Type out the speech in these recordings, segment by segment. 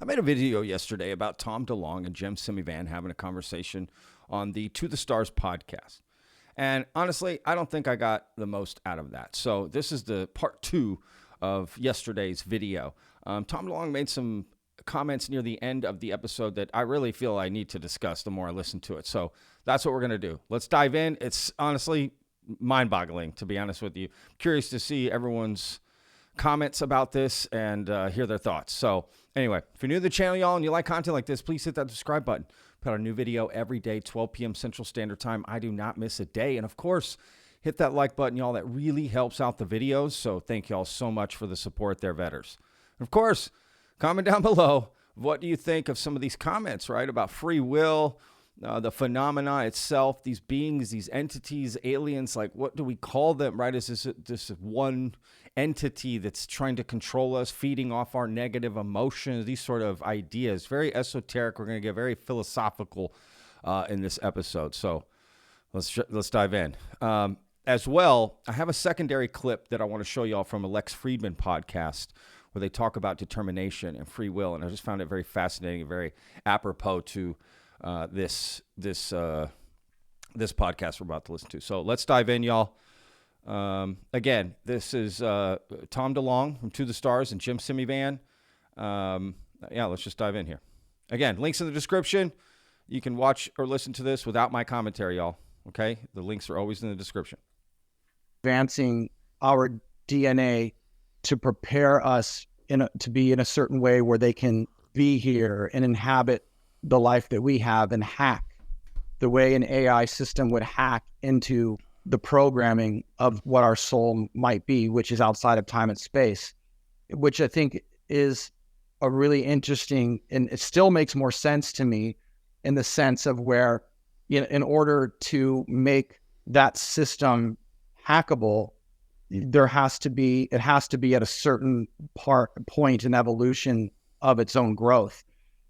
I made a video yesterday about Tom DeLonge and Jim Semivan having a conversation on the To the Stars podcast. And honestly, I don't think I got the most out of that. So this is the part 2 of yesterday's video. Tom DeLonge made some comments near the end of the episode that I really feel I need to discuss the more I listen to it. So that's what we're going to do. Let's dive in. It's honestly mind-boggling, to be honest with you. Curious to see everyone's comments about this and hear their thoughts. So anyway, if you're new to the channel, y'all, and you like content like this, please hit that subscribe button. Put out a new video every day, 12 p.m. Central Standard Time. I do not miss a day. And of course, hit that like button, y'all. That really helps out the videos. So thank y'all so much for the support there, vetters. And of course, comment down below. What do you think of some of these comments, right? About free will, the phenomena itself, these beings, these entities, aliens, like what do we call them, right? Is this one entity that's trying to control us, feeding off our negative emotions, these sort of ideas? Very esoteric. We're going to get very philosophical in this episode. So let's dive in. As well, I have a secondary clip that I want to show y'all from a Lex Friedman podcast where they talk about determination and free will. And I just found it very fascinating and very apropos to this podcast we're about to listen to. So let's dive in, y'all. Again, this is Tom DeLonge from To the Stars and Jim Semivan. Let's just dive in here. Again, links in the description. You can watch or listen to this without my commentary, y'all. Okay? The links are always in the description. Advancing our DNA to prepare us to be in a certain way where they can be here and inhabit the life that we have and hack the way an AI system would hack into the programming of what our soul might be, which is outside of time and space, which I think is a really interesting, and it still makes more sense to me in the sense of where, in order to make that system hackable, it has to be at a certain point in evolution of its own growth,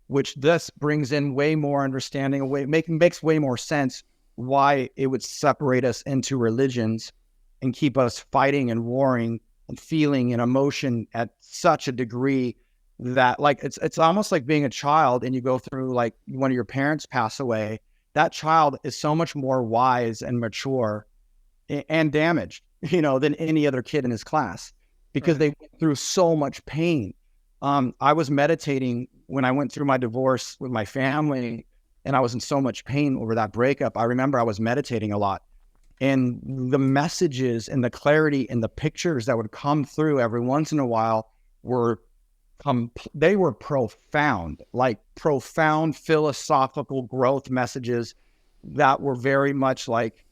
which this brings in way more understanding, makes way more sense why it would separate us into religions and keep us fighting and warring and feeling and emotion at such a degree that, like, it's almost like being a child and you go through, like, one of your parents pass away. That child is so much more wise and mature and damaged, than any other kid in his class because they went through so much pain. I was meditating when I went through my divorce with my family, and I was in so much pain over that breakup. I remember I was meditating a lot, and the messages and the clarity and the pictures that would come through every once in a while were profound, like profound philosophical growth messages that were very much like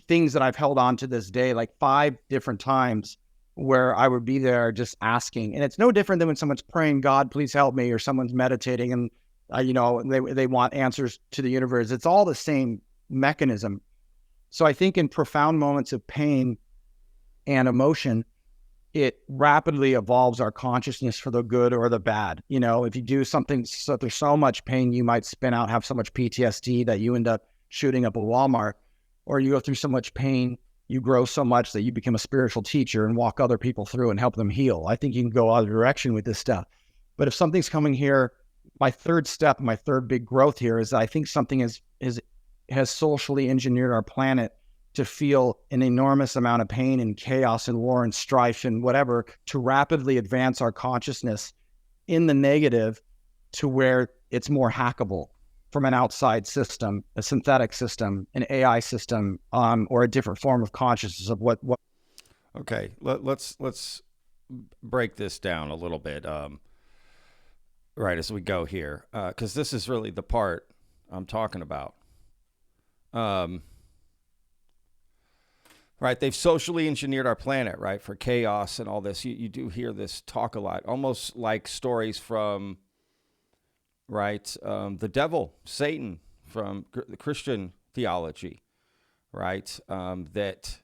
things that I've held on to this day, like 5 different times where I would be there just asking. And it's no different than when someone's praying, God, please help me, or someone's meditating and, they want answers to the universe. It's all the same mechanism. So I think in profound moments of pain and emotion, it rapidly evolves our consciousness for the good or the bad. If you do something, so there's so much pain, you might spin out, have so much PTSD that you end up shooting up a Walmart, or you go through so much pain, you grow so much that you become a spiritual teacher and walk other people through and help them heal. I think you can go other direction with this stuff. But if something's coming here, my third step, my third big growth here is that I think something has socially engineered our planet to feel an enormous amount of pain and chaos and war and strife and whatever, to rapidly advance our consciousness in the negative to where it's more hackable from an outside system, a synthetic system, an AI system, or a different form of consciousness of what. Okay, let's break this down a little bit, right, as we go here, because this is really the part I'm talking about. Right, they've socially engineered our planet, right, for chaos and all this. You do hear this talk a lot, almost like stories from, right, the devil, Satan, from the Christian theology, right, that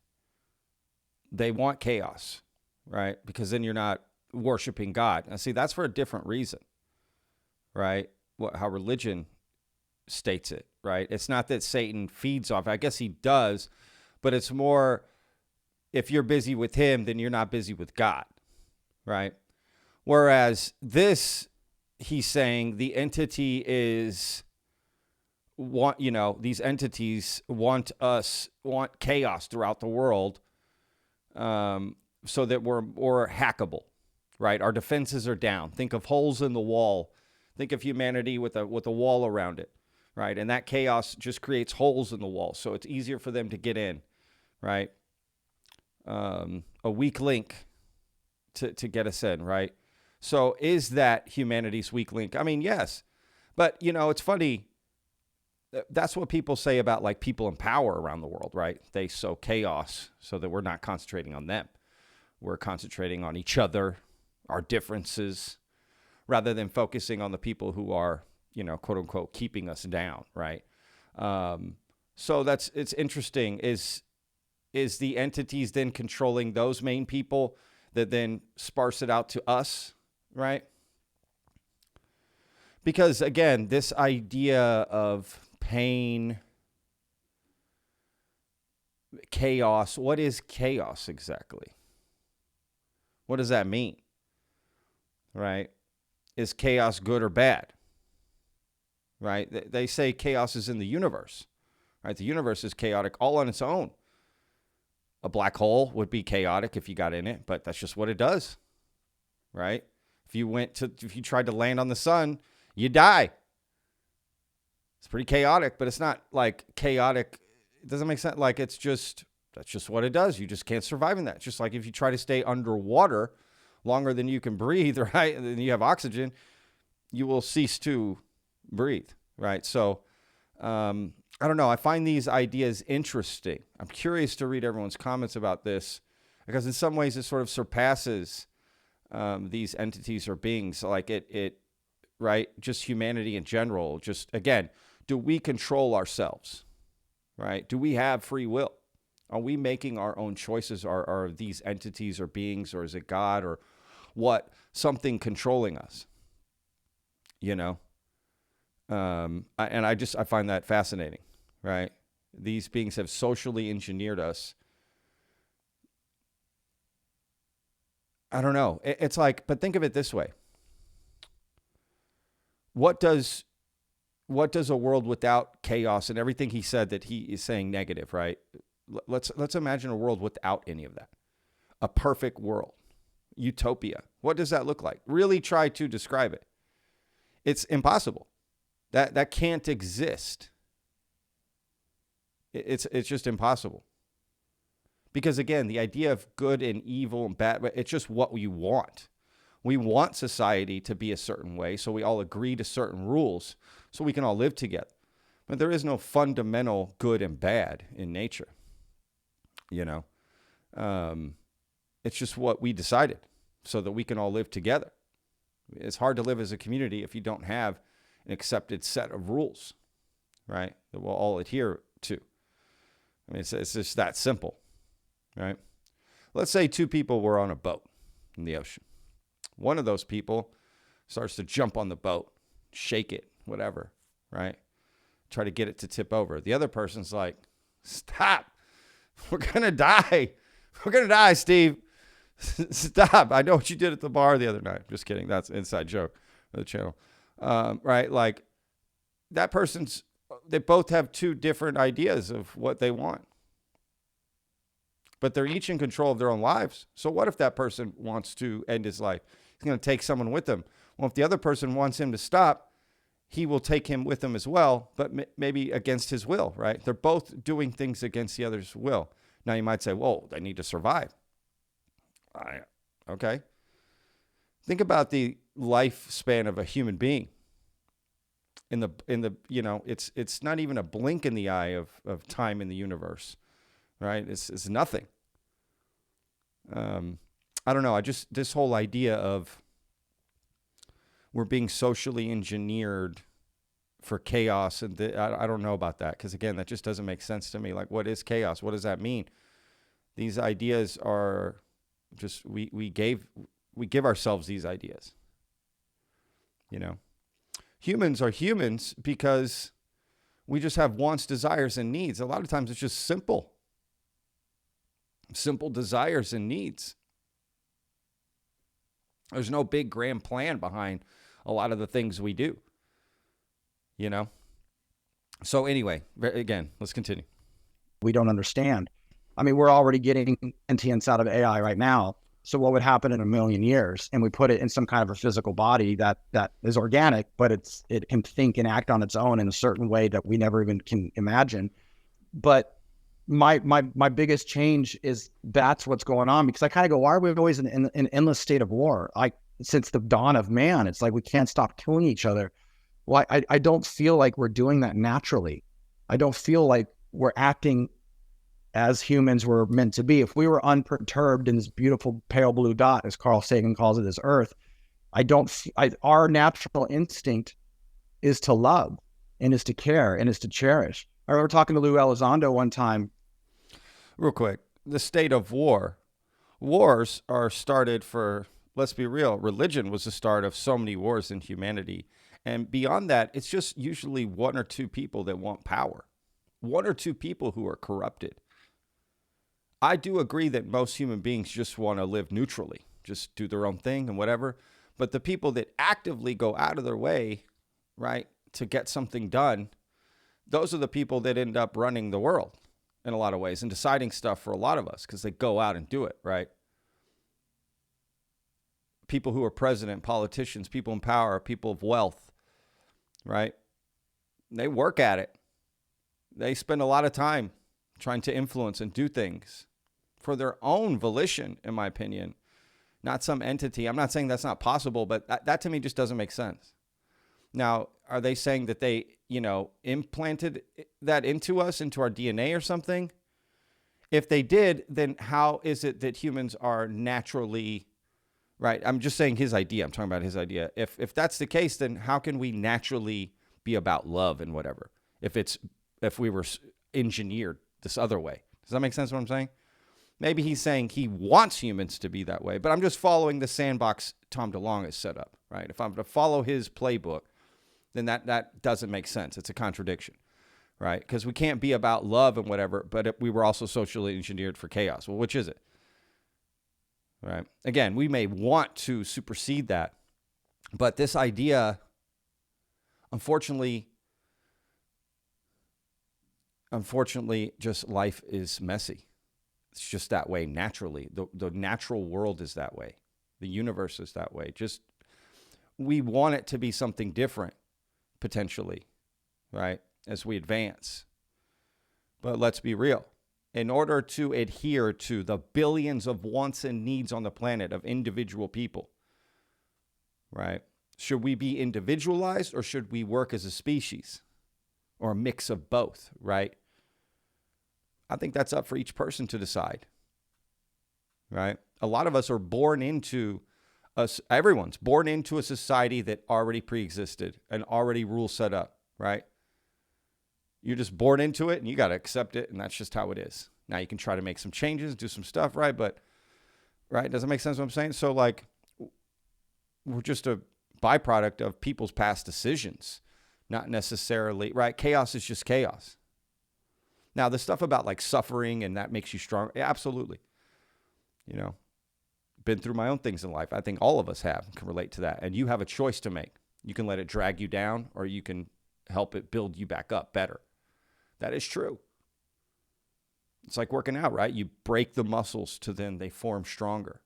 they want chaos, right, because then you're not worshiping God. Now, see, that's for a different reason, right, how religion states it, right? It's not that Satan feeds off. I guess he does, but it's more, if you're busy with him, then you're not busy with God, right? Whereas this he's saying the entity is these entities want chaos throughout the world, so that we're more hackable, right? Our defenses are down. Think of holes in the wall. Think of humanity with a wall around it, right? And that chaos just creates holes in the wall, so it's easier for them to get in, right? A weak link to get us in, right? So is that humanity's weak link? I mean, yes. But, it's funny. That's what people say about like people in power around the world, right? They sow chaos so that we're not concentrating on them. We're concentrating on each other, our differences, rather than focusing on the people who are, quote unquote, keeping us down, right? So it's interesting. Is the entities then controlling those main people that then sparse it out to us, right? Because again, this idea of pain, chaos, what is chaos exactly? What does that mean? Right? Is chaos good or bad? Right? They say chaos is in the universe. Right? The universe is chaotic all on its own. A black hole would be chaotic if you got in it, but that's just what it does. Right? If you tried to land on the sun, you die. It's pretty chaotic, but it's not like chaotic. It doesn't make sense. Like that's just what it does. You just can't survive in that. It's just like if you try to stay underwater longer than you can breathe, right? And then you have oxygen, you will cease to breathe, right? So, I don't know. I find these ideas interesting. I'm curious to read everyone's comments about this because in some ways it sort of surpasses these entities or beings, like it, right? Just humanity in general. Just again, do we control ourselves, right? Do we have free will? Are we making our own choices? Are these entities or beings, or is it God or what? Something controlling us, I find that fascinating, right? These beings have socially engineered us. I don't know. It's like, but think of it this way. What does a world without chaos and everything he said that he is saying negative, right? Let's imagine a world without any of that. A perfect world. Utopia. What does that look like? Really try to describe it. It's impossible. That can't exist. It's just impossible. Because again, the idea of good and evil and bad, it's just what we want. We want society to be a certain way, so we all agree to certain rules so we can all live together. But there is no fundamental good and bad in nature. It's just what we decided so that we can all live together. It's hard to live as a community if you don't have an accepted set of rules, right, that we'll all adhere to. I mean, it's just that simple, right? Let's say two people were on a boat in the ocean. One of those people starts to jump on the boat, shake it, whatever, right? Try to get it to tip over. The other person's like, stop. We're going to die. We're going to die, Steve. Stop. I know what you did at the bar the other night. Just kidding. That's an inside joke for the channel. Right? Like that they both have two different ideas of what they want. But they're each in control of their own lives. So what if that person wants to end his life? He's going to take someone with him. Well, if the other person wants him to stop, he will take him with him as well, but maybe against his will, right? They're both doing things against the other's will. Now you might say, whoa, they need to survive. Okay. Think about the lifespan of a human being. It's not even a blink in the eye of time in the universe, right? It's nothing. I don't know. This whole idea of we're being socially engineered for chaos, and I don't know about that, because again, that just doesn't make sense to me. Like, what is chaos? What does that mean? These ideas are just we give ourselves these ideas. Humans are humans because we just have wants, desires, and needs. A lot of times it's just simple desires and needs. There's no big grand plan behind a lot of the things we do, So anyway, again, let's continue. We don't understand. I mean, we're already getting sentience out of AI right now. So what would happen in a million years? And we put it in some kind of a physical body that is organic, but it can think and act on its own in a certain way that we never even can imagine. But my biggest change is that's what's going on, because I kind of go, why are we always in an endless state of war? Since the dawn of man, it's like we can't stop killing each other. Well, I don't feel like we're doing that naturally. I don't feel like we're acting as humans were meant to be. If we were unperturbed in this beautiful pale blue dot, as Carl Sagan calls it, as Earth, our natural instinct is to love and is to care and is to cherish. I remember talking to Lou Elizondo one time. Real quick, the state of war. Wars are started for, let's be real, religion was the start of so many wars in humanity. And beyond that, it's just usually one or two people that want power. One or two people who are corrupted. I do agree that most human beings just want to live neutrally, just do their own thing and whatever. But the people that actively go out of their way, right, to get something done, those are the people that end up running the world in a lot of ways and deciding stuff for a lot of us because they go out and do it, right? People who are president, politicians, people in power, people of wealth, right? They work at it. They spend a lot of time trying to influence and do things for their own volition, in my opinion, not some entity. I'm not saying that's not possible, but that to me just doesn't make sense. Now, are they saying that they, implanted that into us, into our DNA or something? If they did, then how is it that humans are naturally, right? I'm just saying his idea. I'm talking about his idea. If that's the case, then how can we naturally be about love and whatever? If we were engineered this other way. Does that make sense what I'm saying? Maybe he's saying he wants humans to be that way, but I'm just following the sandbox Tom DeLonge has set up, right? If I'm to follow his playbook, then that doesn't make sense. It's a contradiction, right? Because we can't be about love and whatever, but we were also socially engineered for chaos. Well, which is it? Right? Again, we may want to supersede that, but this idea, unfortunately, just life is messy. It's just that way naturally. The natural world is that way. The universe is that way. Just we want it to be something different, potentially, right, as we advance. But let's be real. In order to adhere to the billions of wants and needs on the planet of individual people, right, should we be individualized or should we work as a species or a mix of both, right? I think that's up for each person to decide, right? A lot of us are born into everyone's born into a society that already pre-existed and already rules set up, right? You're just born into it and you got to accept it. And that's just how it is. Now you can try to make some changes, do some stuff, right? But, right? Does it make sense what I'm saying? So like, we're just a byproduct of people's past decisions, not necessarily, right? Chaos is just chaos. Now the stuff about like suffering and that makes you strong. Yeah, absolutely. Been through my own things in life. I think all of us can relate to that. And you have a choice to make. You can let it drag you down or you can help it build you back up better. That is true. It's like working out, right? You break the muscles to then they form stronger.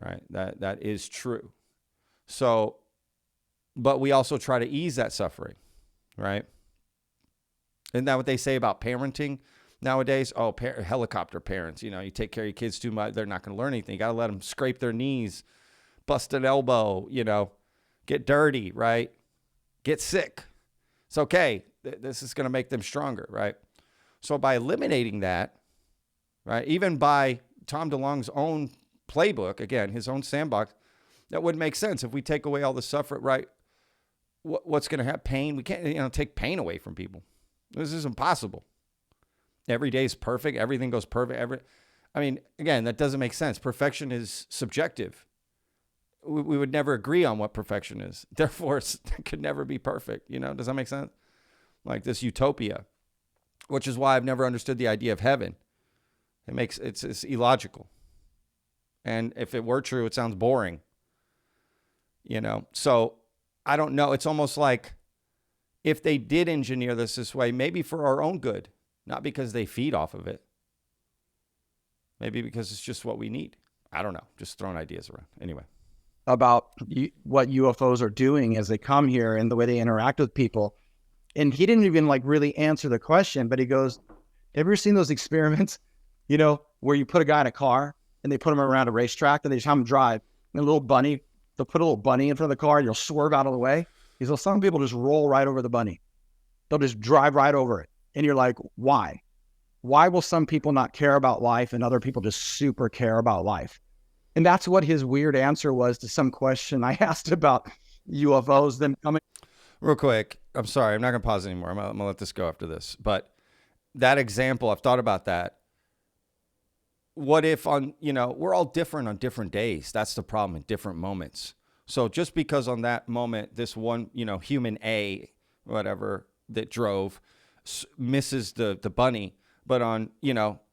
Right? That is true. So, but we also try to ease that suffering, right? Isn't that what they say about parenting nowadays? Oh, helicopter parents, you take care of your kids too much, they're not going to learn anything. You got to let them scrape their knees, bust an elbow, get dirty, right? Get sick. It's okay. This is going to make them stronger, right? So by eliminating that, right, even by Tom DeLonge's own playbook, again, his own sandbox, that wouldn't make sense. If we take away all the suffering, right, what's going to have pain? We can't, take pain away from people. This is impossible. Every day is perfect. Everything goes perfect. Again, that doesn't make sense. Perfection is subjective. We would never agree on what perfection is. Therefore, it could never be perfect. Does that make sense? Like this utopia, which is why I've never understood the idea of heaven. It's illogical. And if it were true, it sounds boring. So I don't know. It's almost like if they did engineer this way, maybe for our own good, not because they feed off of it. Maybe because it's just what we need. I don't know. Just throwing ideas around. Anyway. About what UFOs are doing as they come here and the way they interact with people. And he didn't even really answer the question, but he goes, have you ever seen those experiments, where you put a guy in a car and they put him around a racetrack and they just have him drive, and they'll put a little bunny in front of the car and you'll swerve out of the way. He says, some people just roll right over the bunny. They'll just drive right over it. And you're like, why? Why will some people not care about life and other people just super care about life? And that's what his weird answer was to some question I asked about UFOs, them coming. Real quick, I'm sorry, I'm not going to pause anymore. I'm going to let this go after this. But that example, I've thought about that. What if we're all different on different days. That's the problem, in different moments. So just because on that moment, this one, human A, whatever, that drove, misses the bunny, but on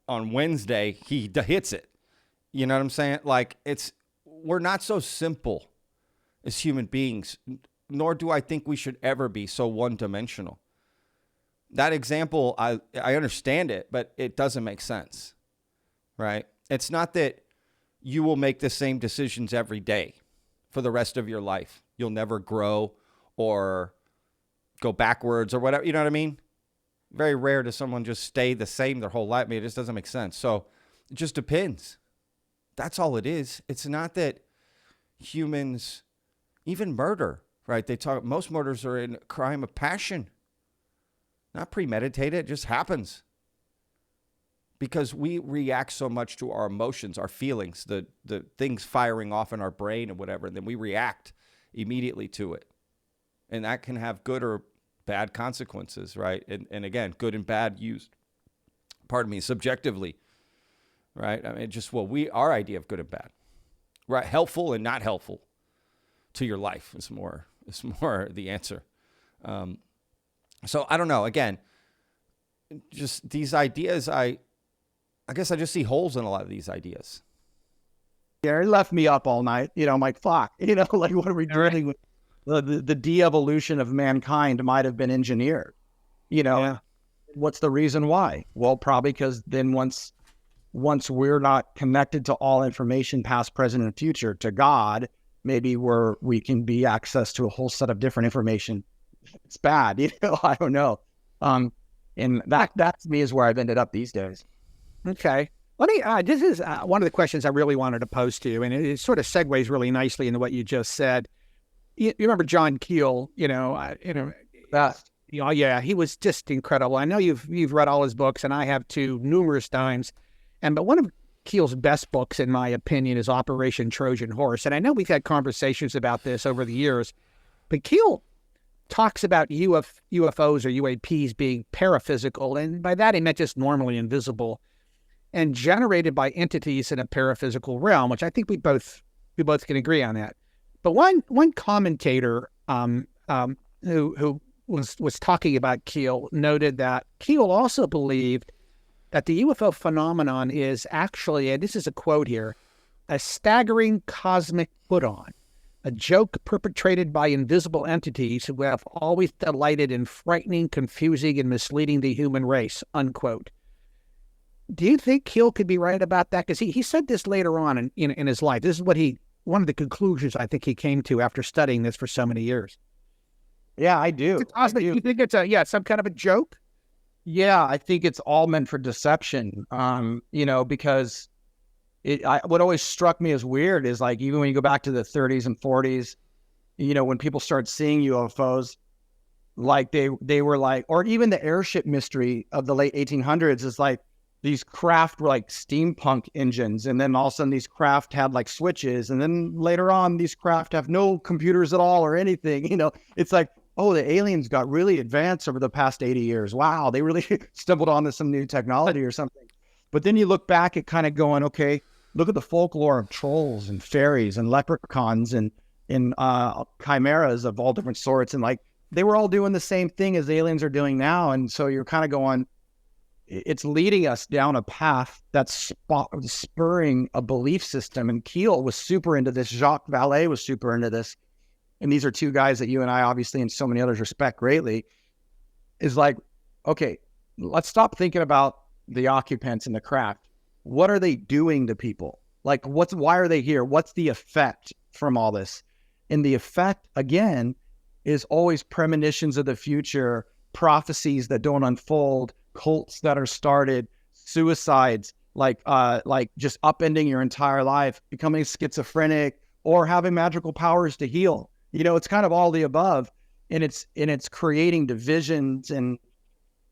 Wednesday, he hits it. You know what I'm saying? We're not so simple as human beings, nor do I think we should ever be so one-dimensional. That example, I understand it, but it doesn't make sense, right? It's not that you will make the same decisions every day for the rest of your life. You'll never grow or go backwards or whatever. You know what I mean? Very rare does someone just stay the same their whole life. I mean, it just doesn't make sense. So it just depends. That's all it is. It's not that humans, even murder, right? Most murders are in a crime of passion. Not premeditated, it just happens. Because we react so much to our emotions, our feelings, the things firing off in our brain and whatever, and then we react immediately to it. And that can have good or bad consequences, right? And again, good and bad used, subjectively. Right? I mean, our idea of good and bad, right? Helpful and not helpful to your life is more the answer. So I don't know. Again, just these ideas, I guess I just see holes in a lot of these ideas. Yeah, it left me up all night. I'm like, fuck, what are we doing with the de-evolution of mankind might have been engineered, Yeah. What's the reason why? Well, probably because then once we're not connected to all information, past, present, and future, to God, maybe we can be access to a whole set of different information. It's bad, I don't know. And that to me is where I've ended up these days. Okay. Let me, this is one of the questions I really wanted to pose to you, and it sort of segues really nicely into what you just said. You remember John Keel, Best. yeah, he was just incredible. I know you've read all his books, and I have too, numerous times. But one of Keel's best books, in my opinion, is Operation Trojan Horse. And I know we've had conversations about this over the years, but Keel talks about UFOs or UAPs being paraphysical. And by that, he meant just normally invisible and generated by entities in a paraphysical realm, which I think we both can agree on that. But one commentator who was talking about Keel noted that Keel also believed that the UFO phenomenon is actually, and this is a quote here, a staggering cosmic put-on, a joke perpetrated by invisible entities who have always delighted in frightening, confusing, and misleading the human race, unquote. Do you think Keel could be right about that? Because he said this later on in his life. This is one of the conclusions I think he came to after studying this for so many years. Yeah, I do. You think it's some kind of a joke? Yeah, I think it's all meant for deception, because what always struck me as weird is even when you go back to the 30s and 40s, when people started seeing UFOs, they were or even the airship mystery of the late 1800s is these craft were steampunk engines. And then all of a sudden these craft had switches. And then later on, these craft have no computers at all or anything, it's oh, the aliens got really advanced over the past 80 years. Wow, they really stumbled onto some new technology or something. But then you look back at kind of going, okay, look at the folklore of trolls and fairies and leprechauns and chimeras of all different sorts. And they were all doing the same thing as aliens are doing now. And so you're kind of going, it's leading us down a path that's spurring a belief system. And Keel was super into this. Jacques Vallée was super into this. and these are two guys that you and I obviously and so many others respect greatly, is like, okay, let's stop thinking about the occupants and the craft. What are they doing to people? Like, why are they here? What's the effect from all this? And the effect, again, is always premonitions of the future, prophecies that don't unfold, cults that are started, suicides, like just upending your entire life, becoming schizophrenic, or having magical powers to heal. It's kind of all the above, and it's creating divisions. And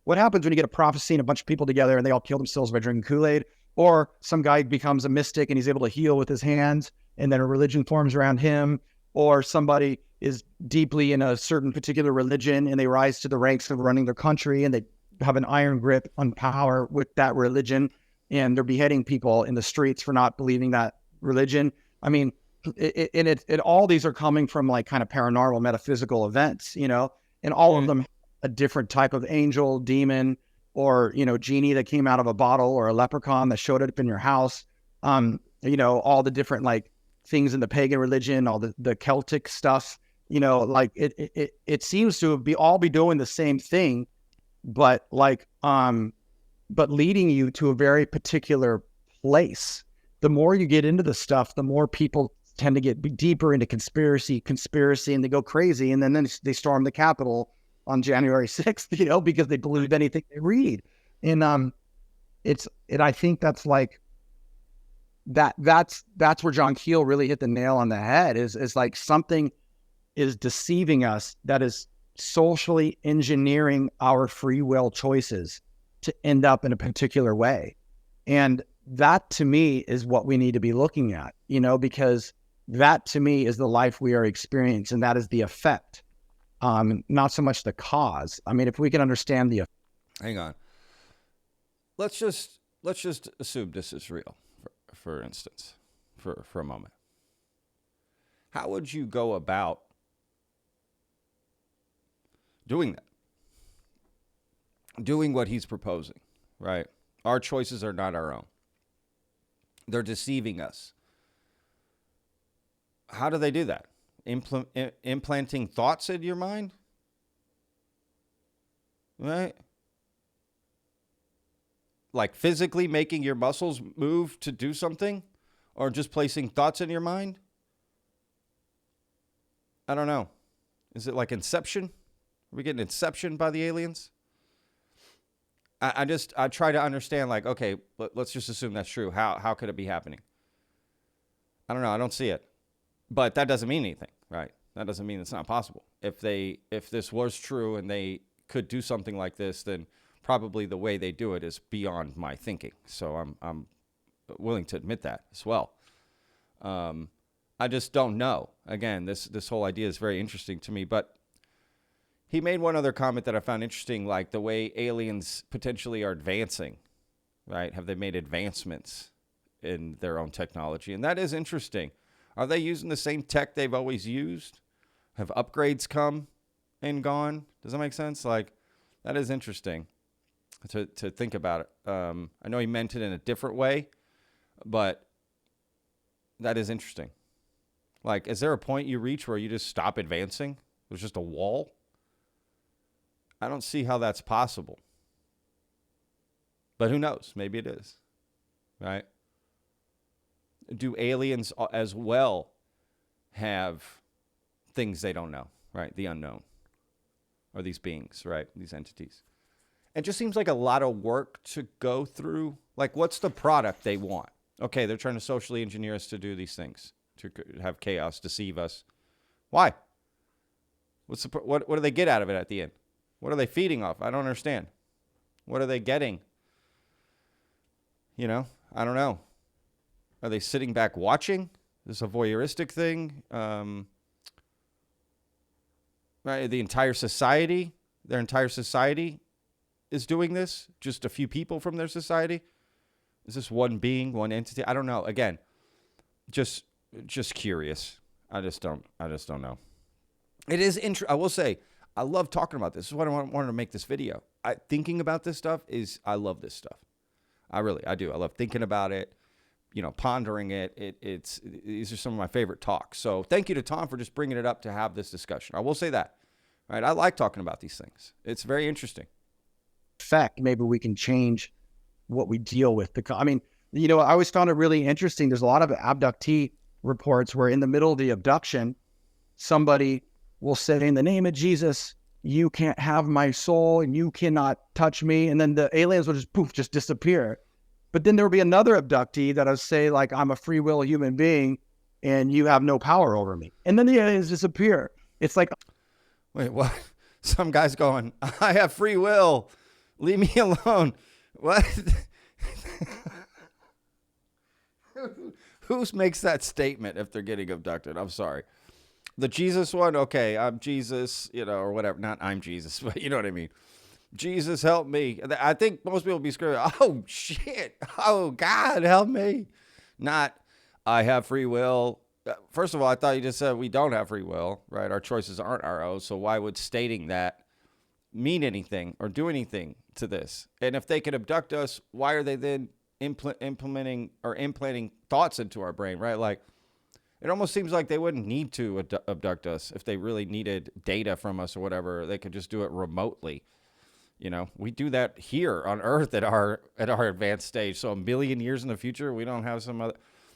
what happens when you get a prophecy and a bunch of people together and they all kill themselves by drinking Kool-Aid? Or some guy becomes a mystic and he's able to heal with his hands, and then a religion forms around him. Or somebody is deeply in a certain particular religion and they rise to the ranks of running their country, and they have an iron grip on power with that religion, and they're beheading people in the streets for not believing that religion. I mean, all these are coming from like kind of paranormal metaphysical events, and all of them a different type of angel, demon, or, genie that came out of a bottle, or a leprechaun that showed up in your house. All the different like things in the pagan religion, all the Celtic stuff, like it seems to be doing the same thing, but but leading you to a very particular place. The more you get into the stuff, the more people tend to get deeper into conspiracy, and they go crazy. And then they storm the Capitol on January 6th, because they believe anything they read. And I think that's like, that's where John Keel really hit the nail on the head, is like something is deceiving us that is socially engineering our free will choices to end up in a particular way. And that to me is what we need to be looking at, because that to me is the life we are experiencing. And that is the effect. Not so much the cause. I mean, if we can understand hang on, let's just assume this is real, for instance, for a moment. How would you go about doing that? Doing what he's proposing, right? Our choices are not our own. They're deceiving us. How do they do that? Implanting thoughts in your mind, right? Like physically making your muscles move to do something, or just placing thoughts in your mind? I don't know. Is it like Inception? Are we getting Inception by the aliens? I try to understand, like, okay, let's just assume that's true. How could it be happening? I don't know. I don't see it. But that doesn't mean anything, right? That doesn't mean it's not possible. If this was true and they could do something like this, then probably the way they do it is beyond my thinking. So I'm willing to admit that as well. I just don't know. Again, this whole idea is very interesting to me. But he made one other comment that I found interesting, like the way aliens potentially are advancing, right? Have they made advancements in their own technology? And that is interesting. Are they using the same tech they've always used? Have upgrades come and gone? Does that make sense? Like, that is interesting to think about it. I know he meant it in a different way, but that is interesting. Like, is there a point you reach where you just stop advancing? There's just a wall? I don't see how that's possible. But who knows? Maybe it is, right? Do aliens as well have things they don't know, right? The unknown, or these beings, right? These entities. It just seems like a lot of work to go through. Like, what's the product they want? Okay, they're trying to socially engineer us to do these things, to have chaos, deceive us. Why? What do they get out of it at the end? What are they feeding off? I don't understand. What are they getting? I don't know. Are they sitting back watching? Is this a voyeuristic thing? Right, their entire society is doing this? Just a few people from their society? Is this one being, one entity? I don't know. Again, just curious. I just don't know. It is interesting. I will say, I love talking about this. This is why I wanted to make this video. Thinking about this stuff I love this stuff. I do. I love thinking about it, pondering it. These are some of my favorite talks. So thank you to Tom for just bringing it up to have this discussion. I will say that, right? I like talking about these things. It's very interesting. Fact, maybe we can change what we deal with. I always found it really interesting. There's a lot of abductee reports where in the middle of the abduction, somebody will say, in the name of Jesus, you can't have my soul and you cannot touch me. And then the aliens will just disappear. But then there will be another abductee that'll say, like, I'm a free will human being and you have no power over me. And then the aliens disappear. It's like, wait, what? Some guy's going, I have free will. Leave me alone. What? Who makes that statement if they're getting abducted? I'm sorry. The Jesus one? Okay, I'm Jesus, or whatever. Not I'm Jesus, but you know what I mean. Jesus, help me. I think most people be screaming, oh, shit. Oh, God, help me. Not, I have free will. First of all, I thought you just said we don't have free will, right? Our choices aren't our own. So why would stating that mean anything or do anything to this? And if they can abduct us, why are they then implementing or implanting thoughts into our brain, right? Like, it almost seems like they wouldn't need to abduct us if they really needed data from us or whatever. They could just do it remotely. We do that here on Earth at our advanced stage. So a million years in the future, we don't have some other,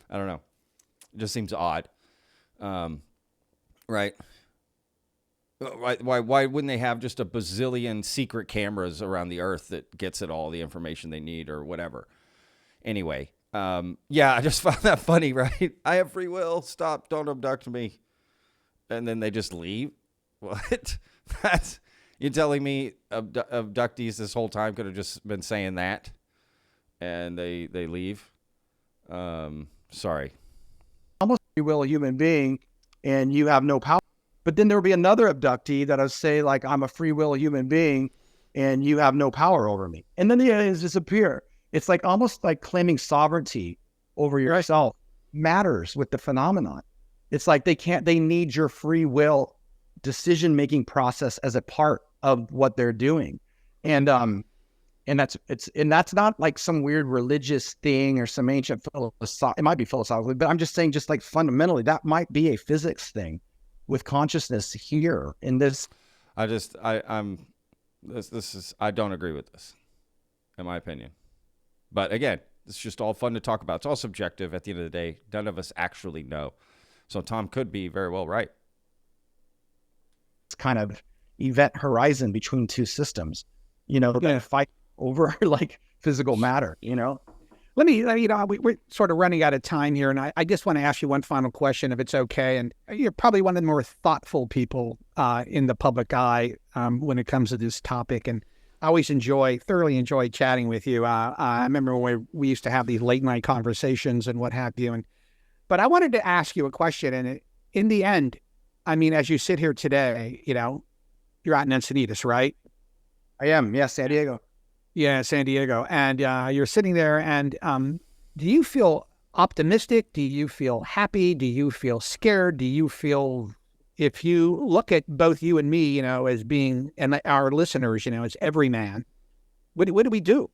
I don't know. It just seems odd. Right. Why wouldn't they have just a bazillion secret cameras around the Earth that gets it all the information they need or whatever? Anyway, I just found that funny, right? I have free will. Stop. Don't abduct me. And then they just leave. What? You're telling me abductees this whole time could have just been saying that and they leave? Sorry. Almost free will human being and you have no power. But then there will be another abductee that'll say, like, I'm a free will human being and you have no power over me. And then the aliens disappear. It's like almost like claiming sovereignty over yourself matters with the phenomenon. It's like they need your free will decision-making process as a part of what they're doing. And that's not like some weird religious thing or some ancient it might be philosophically, but I'm just saying, just like fundamentally, that might be a physics thing with consciousness here in this. I don't agree with this, in my opinion. But again, it's just all fun to talk about. It's all subjective at the end of the day. None of us actually know. So Tom could be very well right. It's kind of event horizon between two systems, they're going to fight over like physical matter, Let me, we're sort of running out of time here, and I just want to ask you one final question, if it's okay. And you're probably one of the more thoughtful people in the public eye when it comes to this topic. And I always thoroughly enjoy chatting with you. I remember when we used to have these late night conversations and what have you. But I wanted to ask you a question. And in the end, as you sit here today, you're out in Encinitas, right? I am. Yes, San Diego. Yeah, San Diego. And you're sitting there, and do you feel optimistic? Do you feel happy? Do you feel scared? Do you feel, if you look at both you and me, as being, and our listeners, as every man, what do we do?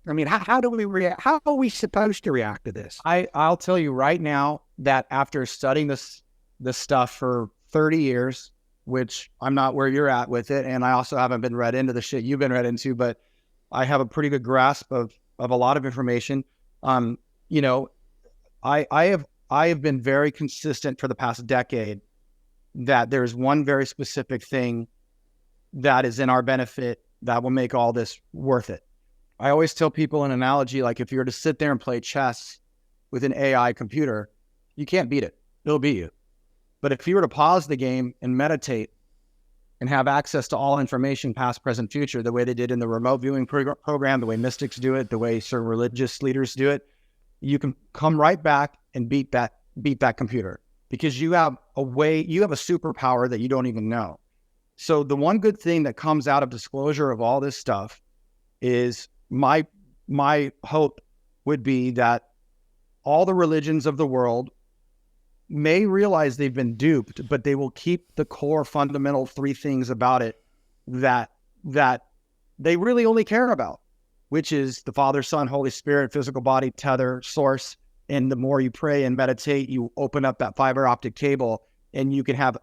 How do we react? How are we supposed to react to this? I'll tell you right now that after studying this stuff for 30 years, which I'm not where you're at with it, and I also haven't been read into the shit you've been read into, but I have a pretty good grasp of a lot of information. I have been very consistent for the past decade that there's one very specific thing that is in our benefit that will make all this worth it. I always tell people an analogy, like if you were to sit there and play chess with an AI computer, you can't beat it. It'll beat you. But if you were to pause the game and meditate and have access to all information, past, present, future, the way they did in the remote viewing program, the way mystics do it, the way certain religious leaders do it, you can come right back and beat that computer because you have a superpower that you don't even know. So the one good thing that comes out of disclosure of all this stuff is my hope would be that all the religions of the world may realize they've been duped, but they will keep the core fundamental three things about it that they really only care about, which is the Father, Son, Holy Spirit, physical body, tether, source, And the more you pray and meditate, you open up that fiber optic cable and you can have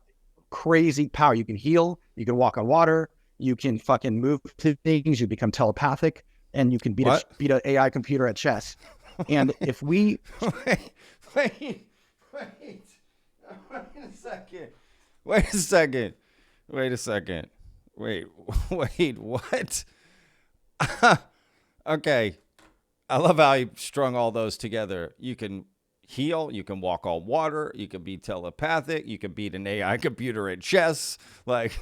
crazy power. You can heal, you can walk on water, you can fucking move to things, you become telepathic, and you can beat an AI computer at chess. And if we wait a second. Wait a second. Wait, what? Okay. I love how you strung all those together. You can heal, you can walk on water, you can be telepathic, you can beat an AI computer at chess. Like,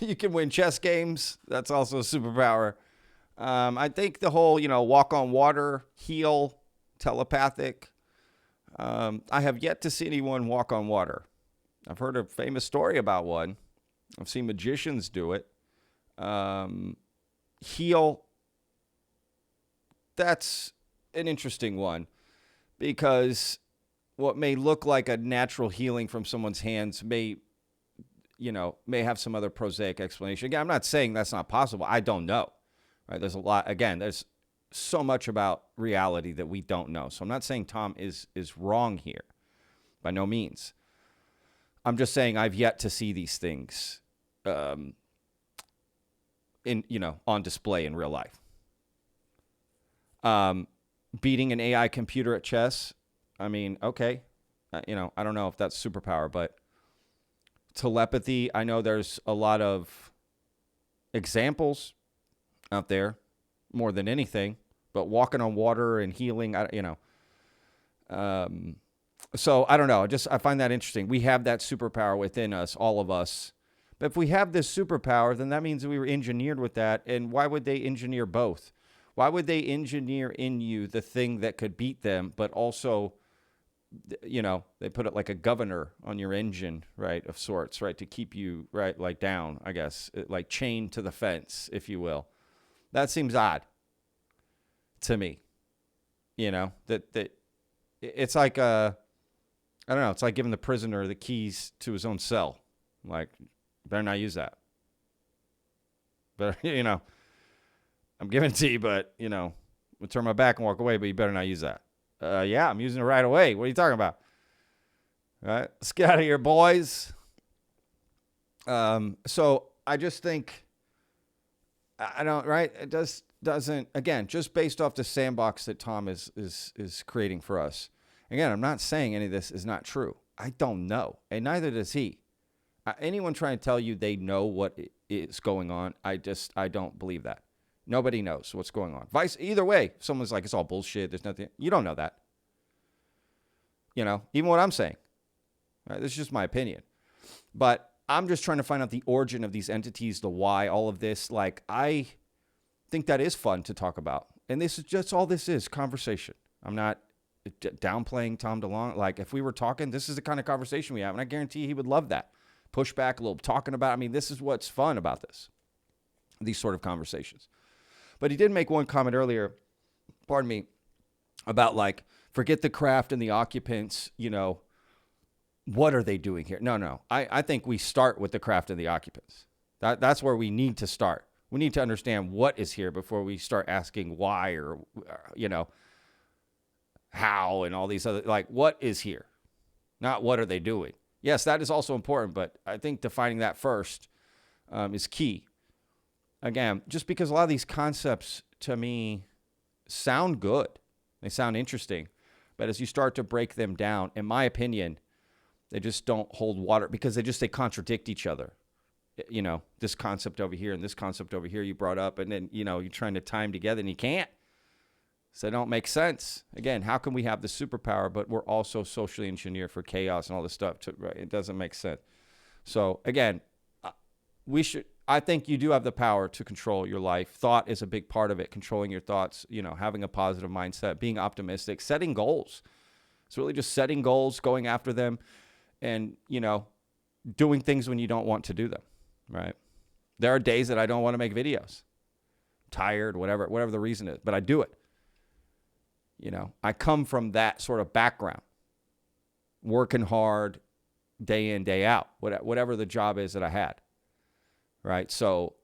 you can win chess games. That's also a superpower. I think the whole, walk on water, heal, telepathic. I have yet to see anyone walk on water. I've heard a famous story about one. I've seen magicians do it. Heal. That's an interesting one because what may look like a natural healing from someone's hands may have some other prosaic explanation. Again, I'm not saying that's not possible. I don't know. Right? There's a lot. Again, there's so much about reality that we don't know. So I'm not saying Tom is wrong here. By no means. I'm just saying I've yet to see these things on display in real life. Beating an AI computer at chess. I mean, okay. I don't know if that's superpower, but telepathy, I know there's a lot of examples out there more than anything, but walking on water and healing, so I don't know. I find that interesting. We have that superpower within us, all of us. But if we have this superpower, then that means that we were engineered with that. And why would they engineer both? Why would they engineer in you the thing that could beat them, but also, they put it like a governor on your engine, right, of sorts, right, to keep you, right, like down, I guess, like chained to the fence, if you will. That seems odd to me, that it's like, I don't know, it's like giving the prisoner the keys to his own cell. Like, better not use that. But, I'm giving it to you, but, I'll turn my back and walk away, but you better not use that. Yeah, I'm using it right away. What are you talking about? All right, let's get out of here, boys. So I just think, it doesn't, again, just based off the sandbox that Tom is creating for us. Again, I'm not saying any of this is not true. I don't know, and neither does he. Anyone trying to tell you they know what is going on, I don't believe that. Nobody knows what's going on. Either way, if someone's like, it's all bullshit, there's nothing. You don't know that. Even what I'm saying. Right? This is just my opinion. But I'm just trying to find out the origin of these entities, the why, all of this. Like, I think that is fun to talk about. And this is just all this is, conversation. I'm not downplaying Tom DeLonge. Like, if we were talking, this is the kind of conversation we have. And I guarantee he would love that. Push back a little, talking about, this is what's fun about this. These sort of conversations. But he did make one comment earlier, about like, forget the craft and the occupants, what are they doing here? No. I think we start with the craft and the occupants. That's where we need to start. We need to understand what is here before we start asking why or, how and all these other, like, what is here? Not what are they doing? Yes, that is also important, but I think defining that first is key. Again, just because a lot of these concepts to me sound good, they sound interesting, but as you start to break them down, in my opinion, they just don't hold water because they contradict each other. This concept over here and this concept over here you brought up, and then, you're trying to tie them together and you can't. So they don't make sense. Again, how can we have the superpower, but we're also socially engineered for chaos and all this stuff? Right? It doesn't make sense. So again, I think you do have the power to control your life. Thought is a big part of it, controlling your thoughts, having a positive mindset, being optimistic, setting goals. It's really just setting goals, going after them, and, doing things when you don't want to do them, right? There are days that I don't want to make videos. I'm tired, whatever the reason is, but I do it. I come from that sort of background, working hard day in, day out, whatever the job is that I had. Right. So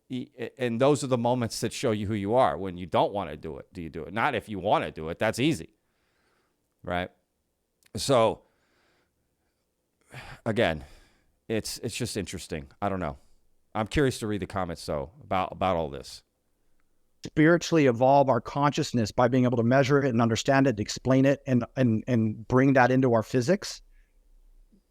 And those are the moments that show you who you are. When you don't want to do it, do you do it? Not if you want to do it. That's easy, right? So, again, it's just interesting. I don't know. I'm curious to read the comments, though, about all this. Spiritually evolve our consciousness by being able to measure it and understand it, explain it, and bring that into our physics.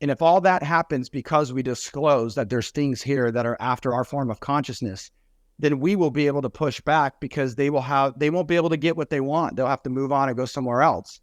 And if all that happens because we disclose that there's things here that are after our form of consciousness, then we will be able to push back, because they won't be able to get what they want. They'll have to move on and go somewhere else.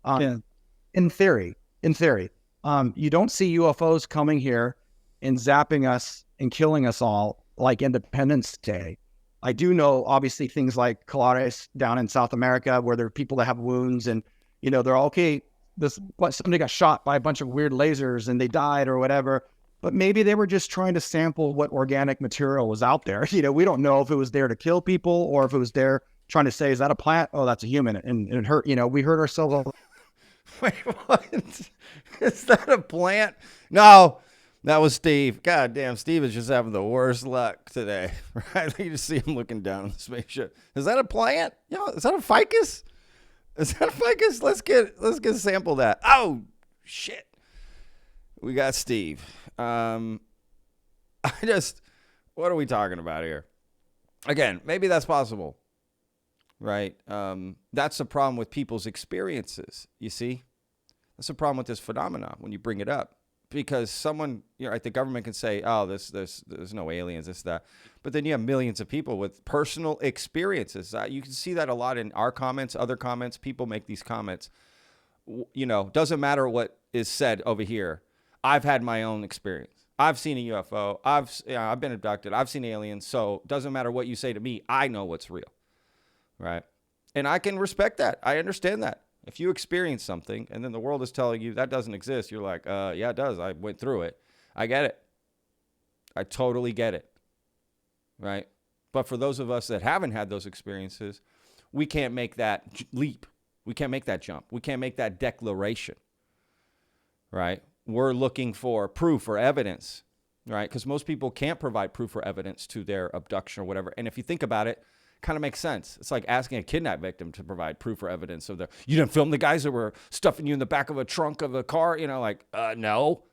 In theory, you don't see UFOs coming here and zapping us and killing us all like Independence Day. I do know, obviously, things like Colares down in South America, where there are people that have wounds, and they're okay. Somebody got shot by a bunch of weird lasers and they died or whatever. But maybe they were just trying to sample what organic material was out there. We don't know if it was there to kill people or if it was there trying to say, is that a plant? Oh, that's a human. And it hurt. We hurt ourselves. Wait, what? Is that a plant? No, that was Steve. God damn, Steve is just having the worst luck today. Right? You just see him looking down on the spaceship. Is that a plant? Is that a ficus? Is that a ficus? Let's get a sample of that. Oh shit. We got Steve. What are we talking about here? Again, maybe that's possible. Right? That's the problem with people's experiences. You see? That's the problem with this phenomenon when you bring it up. Because someone, right, the government can say, oh, there's no aliens, this, that. But then you have millions of people with personal experiences. You can see that a lot in our comments, other comments. People make these comments. Doesn't matter what is said over here. I've had my own experience. I've seen a UFO. I've been abducted. I've seen aliens. So doesn't matter what you say to me. I know what's real, right? And I can respect that. I understand that. If you experience something and then the world is telling you that doesn't exist, you're like, yeah, it does. I went through it. I get it. I totally get it. Right? But for those of us that haven't had those experiences, we can't make that leap. We can't make that jump. We can't make that declaration. Right? We're looking for proof or evidence. Right? Because most people can't provide proof or evidence to their abduction or whatever. And if you think about it, kind of makes sense. It's like asking a kidnap victim to provide proof or evidence of you didn't film the guys that were stuffing you in the back of a trunk of a car, no,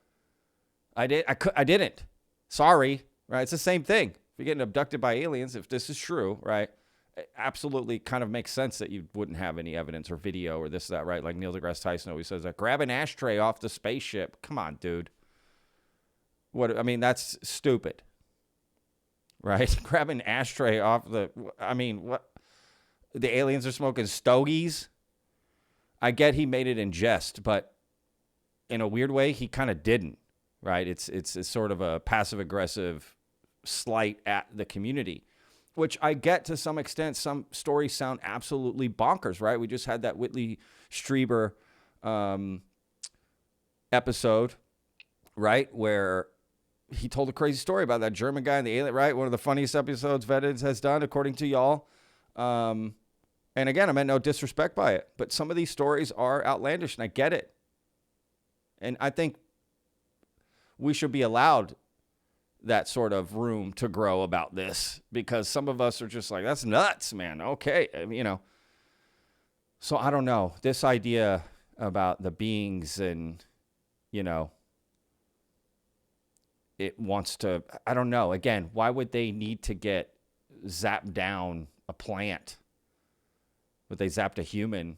I didn't. Sorry, right? It's the same thing. If you're getting abducted by aliens, if this is true, right? It absolutely kind of makes sense that you wouldn't have any evidence or video or this, that, right? Like Neil deGrasse Tyson always says that, grab an ashtray off the spaceship. Come on, dude. That's stupid. Right? Grab an ashtray off what? The aliens are smoking stogies? I get he made it in jest, but in a weird way, he kind of didn't, right? It's sort of a passive-aggressive slight at the community, which I get to some extent. Some stories sound absolutely bonkers, right? We just had that Whitley Strieber episode, right, where he told a crazy story about that German guy and the alien, right? One of the funniest episodes Vettins has done, according to y'all. And again, I meant no disrespect by it, but some of these stories are outlandish, and I get it. And I think we should be allowed that sort of room to grow about this, because some of us are just like, that's nuts, man. Okay. So I don't know. This idea about the beings and, it wants to, I don't know. Again, why would they need to get zapped down a plant? Would they zapped a human?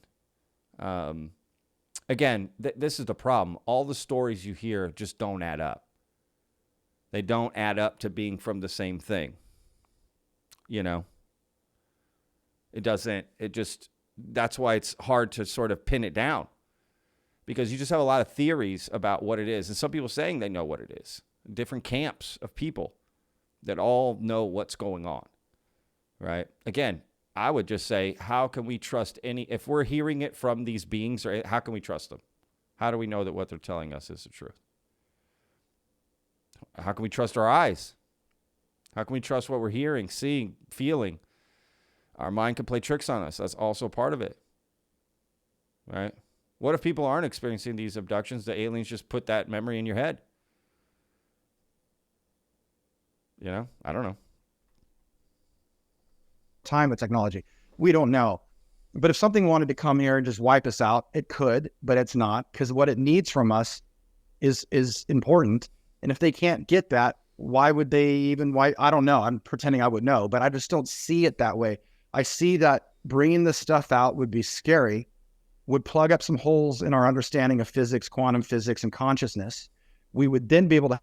Again, this is the problem. All the stories you hear just don't add up. They don't add up to being from the same thing. It doesn't, that's why it's hard to sort of pin it down, because you just have a lot of theories about what it is. And some people saying they know what it is. Different camps of people that all know what's going on, right? Again, I would just say, how can we trust if we're hearing it from these beings, or how can we trust them? How do we know that what they're telling us is the truth? How can we trust our eyes? How can we trust what we're hearing, seeing, feeling? Our mind can play tricks on us. That's also part of it, right? What if people aren't experiencing these abductions? The aliens just put that memory in your head. I don't know. time with technology. We don't know. But if something wanted to come here and just wipe us out, it could, but it's not, because what it needs from us is important. And if they can't get that, why would they even, I don't know. I'm pretending I would know, but I just don't see it that way. I see that bringing this stuff out would be scary, would plug up some holes in our understanding of physics, quantum physics, and consciousness. We would then be able to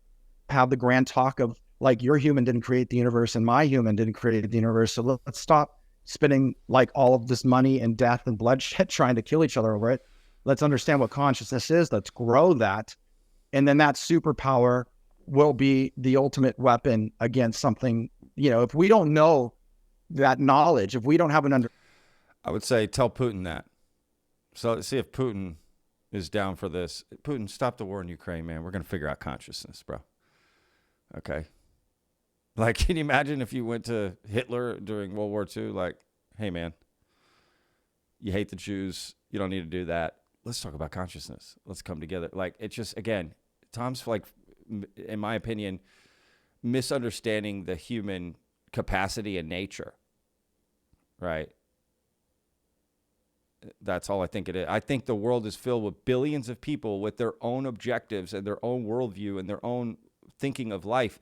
have the grand talk of, like, your human didn't create the universe and my human didn't create the universe. So let's stop spending like all of this money and death and bloodshed trying to kill each other over it. Let's understand what consciousness is. Let's grow that. And then that superpower will be the ultimate weapon against something. If we don't know that knowledge, if we don't have I would say tell Putin that. So let's see if Putin is down for this. Putin, stop the war in Ukraine, man. We're going to figure out consciousness, bro. Okay. Like, can you imagine if you went to Hitler during World War II? Like, hey, man, you hate the Jews. You don't need to do that. Let's talk about consciousness. Let's come together. Like, it's just, again, Tom's, like, in my opinion, misunderstanding the human capacity and nature, right? That's all I think it is. I think the world is filled with billions of people with their own objectives and their own worldview and their own thinking of life.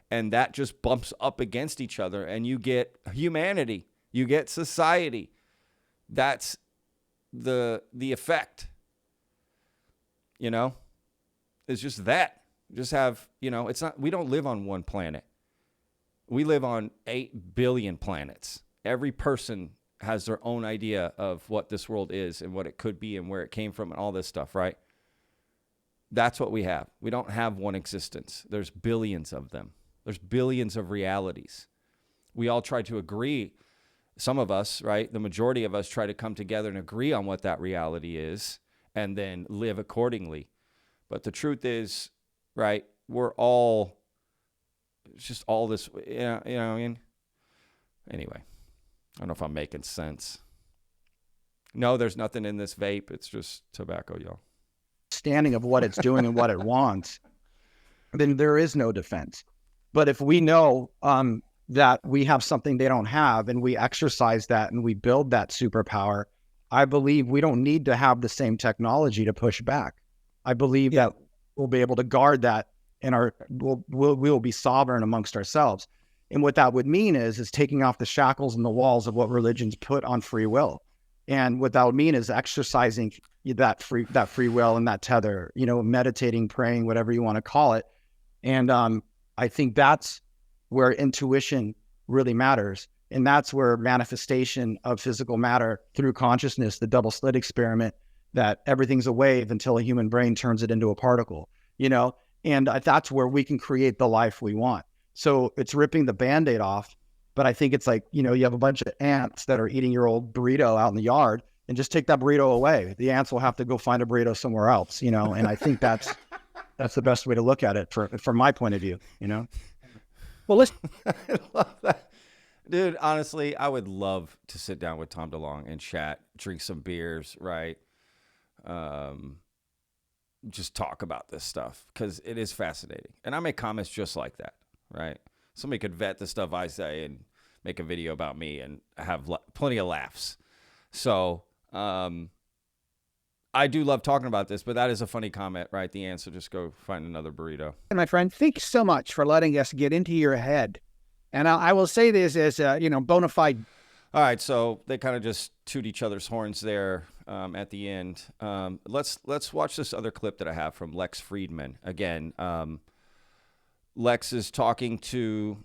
And that just bumps up against each other, and you get humanity, you get society. That's the effect. It's just that. Just have, it's not, we don't live on one planet. We live on 8 billion planets. Every person has their own idea of what this world is and what it could be and where it came from and all this stuff, right? That's what we have. We don't have one existence. There's billions of them. There's billions of realities. We all try to agree. Some of us, right? The majority of us try to come together and agree on what that reality is and then live accordingly. But the truth is, right, we're all, it's just all this, you know what I mean? Anyway, I don't know if I'm making sense. No, there's nothing in this vape. It's just tobacco, y'all. Understanding of what it's doing and what it wants, then there is no defense. But if we know that we have something they don't have and we exercise that and we build that superpower, I believe we don't need to have the same technology to push back. I believe that we'll be able to guard that and we'll be sovereign amongst ourselves. And what that would mean is taking off the shackles and the walls of what religions put on free will. And what that would mean is exercising that free will and that tether, meditating, praying, whatever you want to call it. And I think that's where intuition really matters. And that's where manifestation of physical matter through consciousness, the double slit experiment, that everything's a wave until a human brain turns it into a particle, and that's where we can create the life we want. So it's ripping the Band-Aid off. But I think it's like, you have a bunch of ants that are eating your old burrito out in the yard, and just take that burrito away. The ants will have to go find a burrito somewhere else, and I think that's the best way to look at it from my point of view, Well, listen, I love that. Dude, honestly, I would love to sit down with Tom DeLonge and chat, drink some beers, right? Just talk about this stuff because it is fascinating. And I make comments just like that, right? Somebody could vet the stuff I say and make a video about me and have plenty of laughs. So I do love talking about this, but that is a funny comment, right? The answer, just go find another burrito. my friend, thanks so much for letting us get into your head. And I will say this as bona fide. All right, so they kind of just toot each other's horns there at the end. Let's watch this other clip that I have from Lex Friedman. Again, Lex is talking to,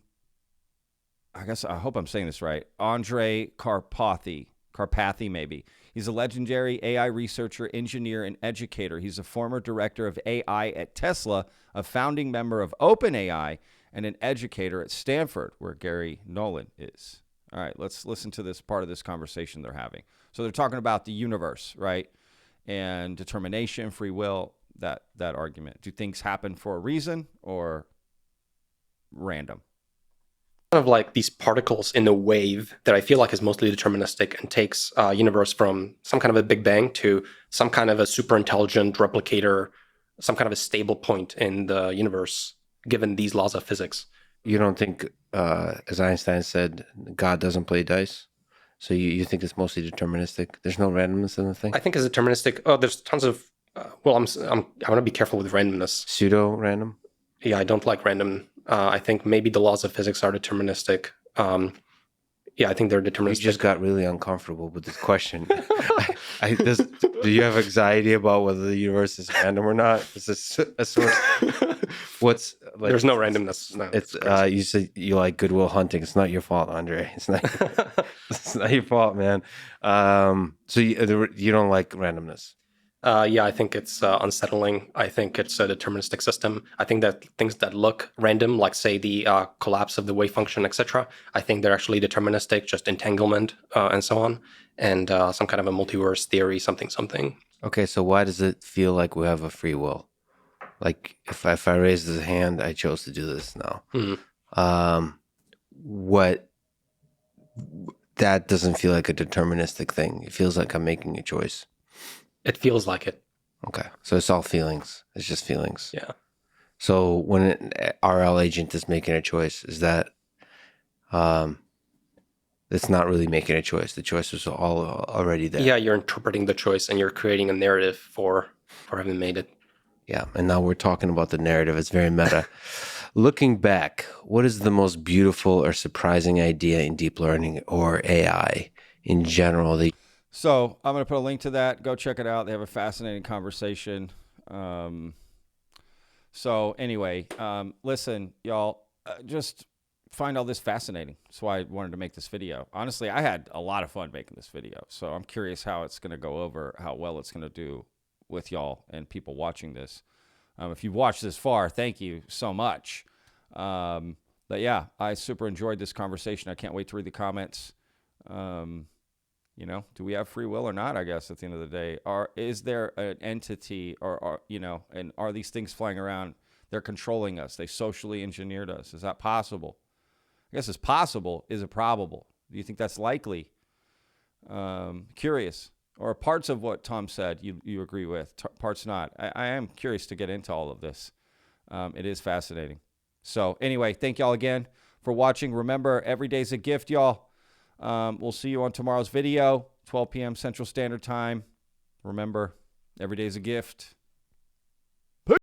I hope I'm saying this right, Andrei Karpathy maybe. He's a legendary AI researcher, engineer, and educator. He's a former director of AI at Tesla, a founding member of OpenAI, and an educator at Stanford, where Gary Nolan is. All right, let's listen to this part of this conversation they're having. So they're talking about the universe, right? And determination, free will, that argument. Do things happen for a reason or random? Kind of like these particles in a wave that I feel like is mostly deterministic and takes a universe from some kind of a big bang to some kind of a super intelligent replicator, some kind of a stable point in the universe, given these laws of physics. you don't think, as Einstein said, God doesn't play dice? So you think it's mostly deterministic? There's no randomness in the thing? I think it's deterministic. Oh, there's tons of. Well, I want to be careful with randomness. Pseudo random? Yeah, I don't like random. I think maybe the laws of physics are deterministic. Yeah, I think they're You deterministic. just got really uncomfortable with this question. Do you have anxiety about whether the universe is random or not? Is this a source? What's like? There's no randomness. No, It's you said you like Goodwill Hunting. It's not your fault, Andre. It's not. It's not your fault, man. So you don't like randomness. Yeah, I think it's unsettling. I think it's a deterministic system. I think that things that look random, like say the collapse of the wave function, etc., I think they're actually deterministic, just entanglement and so on, and some kind of a multiverse theory, something. Okay, so why does it feel like we have a free will? Like if I raised the hand, I chose to do this now. What that doesn't feel like a deterministic thing. It feels like I'm making a choice. It feels like it. Okay, so it's all feelings. It's just feelings. Yeah. So when an RL agent is making a choice, is that it's not really making a choice. The choice was all already there. Yeah, you're interpreting the choice and you're creating a narrative for having made it. Yeah, and now we're talking about the narrative. It's very meta. Looking back, what is the most beautiful or surprising idea in deep learning or AI in general? So I'm going to put a link to that. Go check it out. They have a fascinating conversation. So anyway, listen, y'all, just find all this fascinating. That's why I wanted to make this video. Honestly, I had a lot of fun making this video. So I'm curious how it's going to go over, how well it's going to do with y'all and people watching this. If you've watched this far, thank you so much. But yeah, I super enjoyed this conversation. I can't wait to read the comments. You know, do we have free will or not? I guess at the end of the day, is there an entity or you know, and are these things flying around? They're controlling us. They socially engineered us. Is that possible? I guess it's possible. Is it probable? Do you think that's likely? Curious. Or parts of what Tom said you agree with, parts not. I am curious to get into all of this. It is fascinating. So anyway, thank y'all again for watching. Remember, every day's a gift, y'all. We'll see you on tomorrow's video, 12 p.m. Central Standard Time. Remember, every day's a gift.